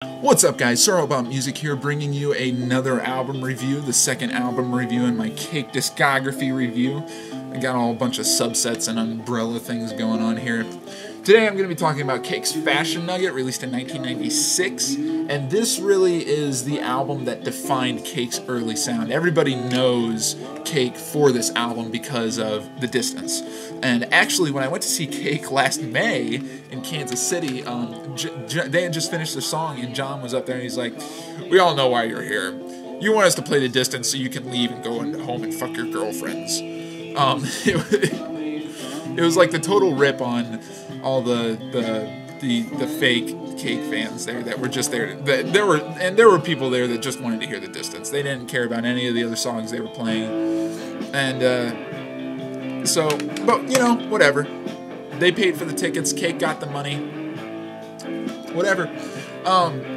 What's up, guys? SirAllAboutMusic here, bringing you another album review, the second album review in my Cake discography review. I got a bunch of subsets and umbrella things going on here. Today I'm going to be talking about Cake's Fashion Nugget, released in 1996, and this really is the album that defined Cake's early sound. Everybody knows Cake for this album because of The Distance. And actually, when I went to see Cake last May in Kansas City, they had just finished their song, and John was up there, and he's like, "We all know why you're here. You want us to play The Distance so you can leave and go home and fuck your girlfriends." It was like the total rip on all the fake Cake fans there that were just there. There were people there that just wanted to hear The Distance. They didn't care about any of the other songs they were playing, and but you know, whatever. They paid for the tickets. Cake got the money. Whatever.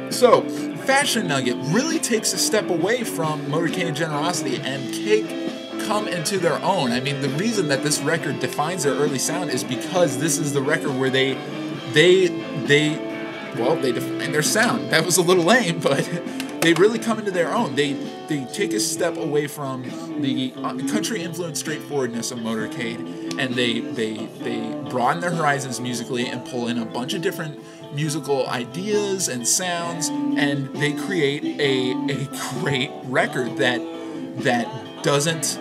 So Fashion Nugget really takes a step away from Motorcade and Generosity, and Cake come into their own. I mean, the reason that this record defines their early sound is because this is the record where they define their sound. That was a little lame, but they really come into their own. They take a step away from the country-influenced straightforwardness of Motorcade, and they broaden their horizons musically and pull in a bunch of different musical ideas and sounds, and they create a great record that doesn't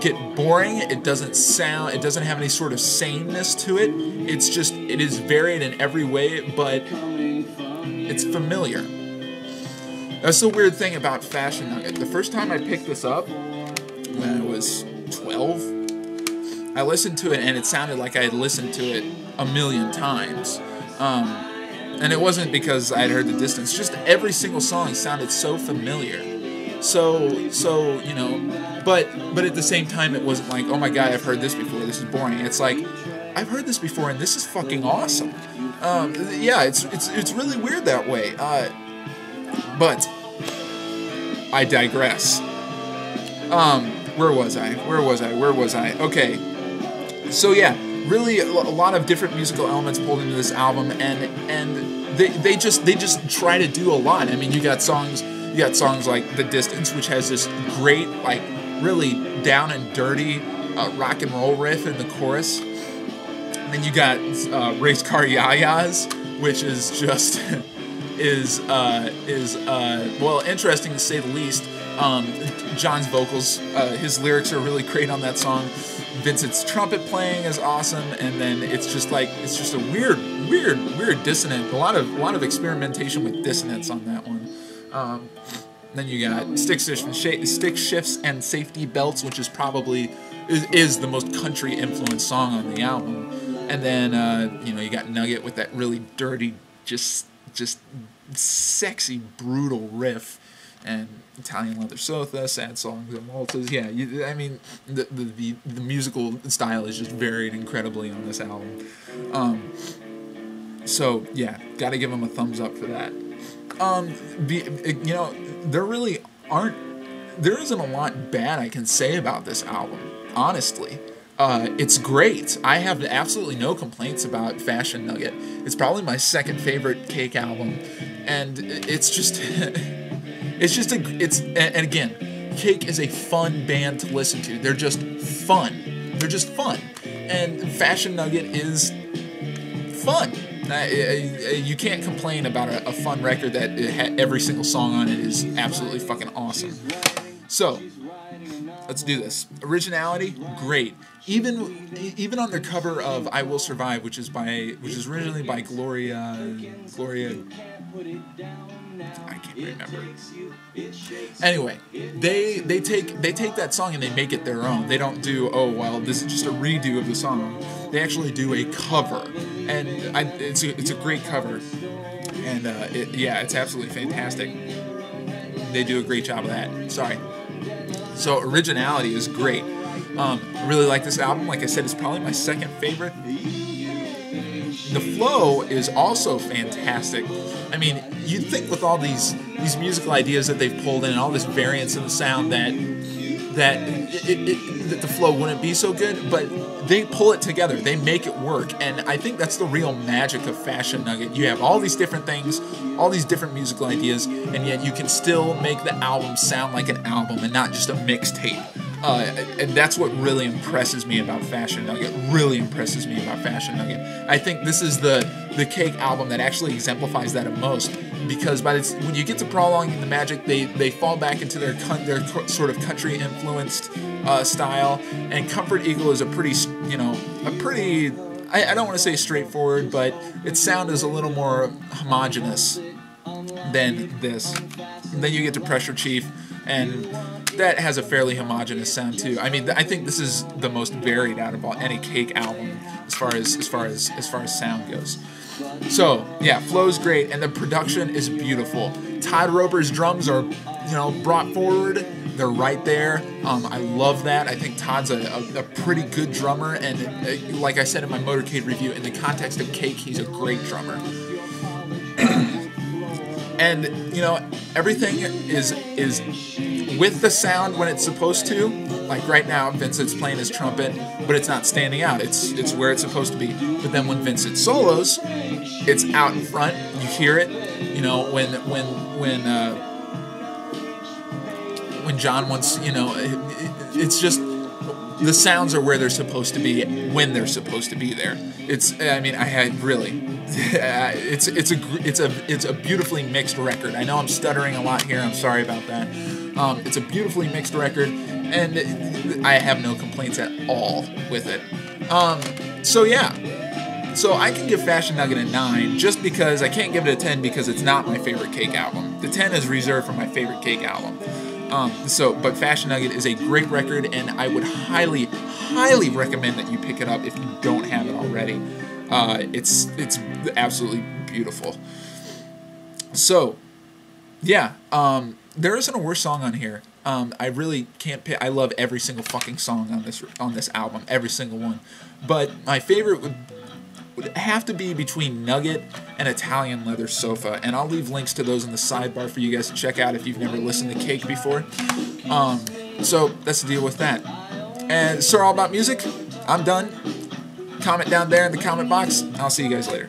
get boring. It doesn't have any sort of sameness to it. It is varied in every way, but it's familiar. That's the weird thing about Fashion Nugget. The first time I picked this up, when I was 12, I listened to it and it sounded like I had listened to it a million times. And it wasn't because I had heard The Distance, just every single song sounded so familiar. So you know, but at the same time, it wasn't like, oh my god, I've heard this before, this is boring. It's like, I've heard this before and this is fucking awesome. Yeah, it's really weird that way. But I digress. Where was I? Okay. So yeah, really a lot of different musical elements pulled into this album, and they just try to do a lot. I mean, you got songs like The Distance, which has this great, like, really down and dirty rock and roll riff in the chorus. And then you got Race Car Yayas, which is just well, interesting to say the least. John's vocals, his lyrics are really great on that song. Vincent's trumpet playing is awesome, and then it's just a weird dissonant. A lot of experimentation with dissonance on that one. Then you got Stick Shifts and Safety Belts, which is probably is the most country influenced song on the album. And then you know, you got Nugget with that really dirty, just sexy, brutal riff, and Italian Leather Sofa, Sad Songs and Maltas. Yeah, I mean, the musical style is just varied incredibly on this album. So yeah, gotta give them a thumbs up for that. You know, there isn't a lot bad I can say about this album, honestly. It's great. I have absolutely no complaints about Fashion Nugget. It's probably my second favorite Cake album, and and again, Cake is a fun band to listen to. They're just fun. And Fashion Nugget is fun. You can't complain about a fun record that every single song on it is absolutely fucking awesome. So let's do this. Originality, great. Even on their cover of "I Will Survive," which is originally by Gloria. I can't remember. Anywai, they take that song and they make it their own. They don't do, oh well, this is just a redo of the song. They actually do a cover, and it's a great cover, and yeah, it's absolutely fantastic. They do a great job of that. Sorry. So originality is great. Really like this album. Like I said, it's probably my second favorite. The flow is also fantastic. I mean, you'd think with all these musical ideas that they've pulled in and all this variance in the sound that that the flow wouldn't be so good, but they pull it together. They make it work, and I think that's the real magic of Fashion Nugget. You have all these different things, all these different musical ideas, and yet you can still make the album sound like an album and not just a mixtape. And that's what really impresses me about Fashion Nugget. Really impresses me about Fashion Nugget. I think this is the Cake album that actually exemplifies that the most, because when you get to Prolonging the Magic, they fall back into their sort of country influenced style, and Comfort Eagle is a pretty I don't want to say straightforward, but its sound is a little more homogenous than this. And then you get to Pressure Chief, and that has a fairly homogenous sound too. I mean, I think this is the most varied out of any Cake album as far as sound goes. So yeah, flow's great, and the production is beautiful. Todd Roper's drums are, brought forward. They're right there. I love that. I think Todd's a pretty good drummer, and like I said in my Motorcade review, in the context of Cake, he's a great drummer. And everything is with the sound when it's supposed to. Like right now, Vincent's playing his trumpet, but it's not standing out. It's where it's supposed to be. But then when Vincent solos, it's out in front. You hear it. When John wants, it's just the sounds are where they're supposed to be when they're supposed to be there. It's a beautifully mixed record. I know I'm stuttering a lot here. I'm sorry about that. It's a beautifully mixed record, and I have no complaints at all with it. So yeah. So I can give Fashion Nugget a 9 just because I can't give it a 10 because it's not my favorite Cake album. The 10 is reserved for my favorite Cake album. But Fashion Nugget is a great record, and I would highly, highly recommend that you pick it up if you don't have it already. It's absolutely beautiful. So, yeah, there isn't a worse song on here. I really can't pick. I love every single fucking song on this album, every single one. But my favorite would have to be between Nugget and Italian Leather Sofa, and I'll leave links to those in the sidebar for you guys to check out if you've never listened to Cake before. So that's the deal with that. And SirAllAboutMusic, I'm done. Comment down there in the comment box. I'll see you guys later.